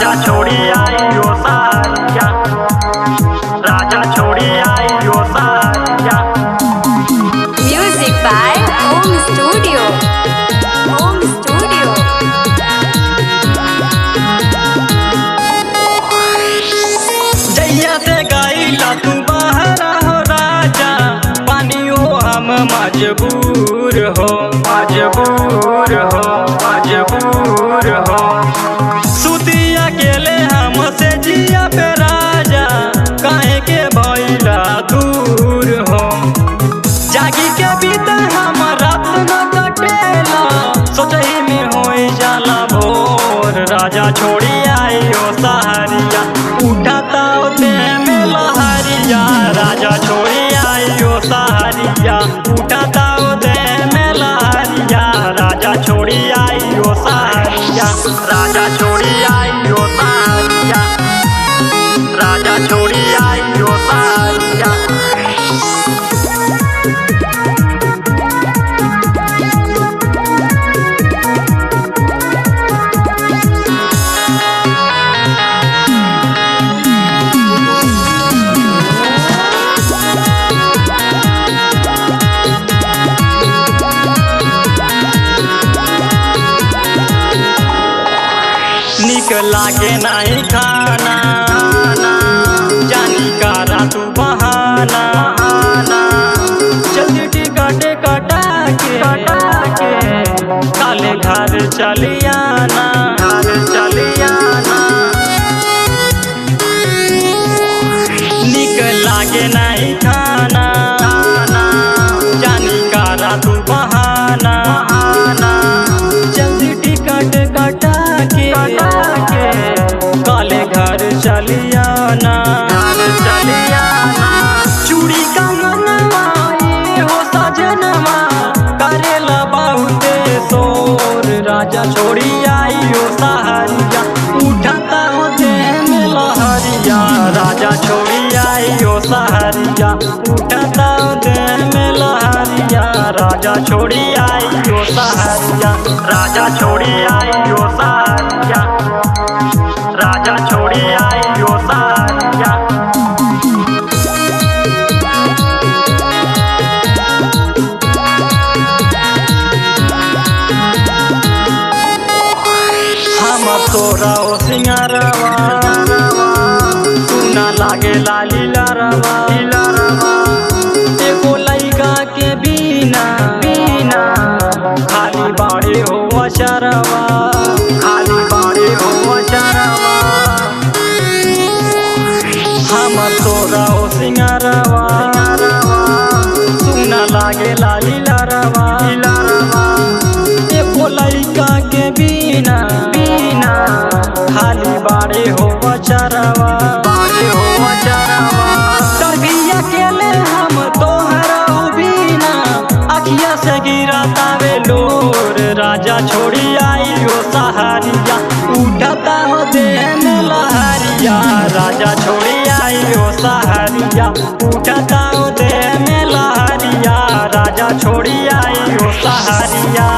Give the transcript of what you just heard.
राजा छोड़ी आई ओ सारिया, राजा छोड़ी आई ओ सारिया। Music by Home Studio. Home Studio. जैया से गाइला तू बाहर हो राजा, पानियो हम मजबूर हो, मजबूर हो, मजबूर हो। सुतिया अकेले हमसे जिया पे राजा, काहे के भइला दूर हो। जागी के बीते हम रात न कटेला, सोचही में होई जाला भोर। राजा छोड़ी आई ओ सहरिया, उठाता दे में लहरिया। राजा छोड़ी आई ओ सहरिया, उठाता दे में लहरिया। राजा छोड़ी आई ओ सहरिया, राजा छोड़ी आई ओ सहरिया, राजा छोड़ी आई ओ सहरिया। निक लागे नहीं खाना, जानी कारा तू बहाना। जल्दी टिकट कटा के काले घर चली आना, घर चली आना। निक लागे नहीं खाना, जानी कारा तू बहाना। जल्दी टिकट कटा के काले घर चली आना, घर चली आना। चूड़ी कंगनवा ये हो सजनवा, करेला बहुते शोर। राजा छोड़ी आई ओ सहरिया, उठाता हो दे में लहरिया। राजा छोड़ी आई ओ सहरिया, उठाता हो दे में लहरिया। राजा छोड़ी आई ओ सहरिया, राजा छोड़ी आई ओ सहरिया, राजा छोड़ी आई ओ सहरिया। हम तोरा ओ सिंगारवा, सुना लागे लाली लारवा। एगो लइका के बिना खाली बाड़े हो अचरवा, खाली बाड़े हो अचरवा। हम तोरा ओ सिंगारवा, सुना लागे लाली लारवा। एगो लइका के बिना खाली बाड़े हो अचरवा, बाड़े हो अचरवा। कभी अकेले हम तोहरा बिना, अखिया से गिरता वे लोर। राजा छोड़ी आई ओ सहरिया, उठाता हो दे में लहरिया। राजा छोड़ी आई ओ सहरिया, उठाता हो दे में लहरिया। राजा छोड़ी आई ओ सहरिया।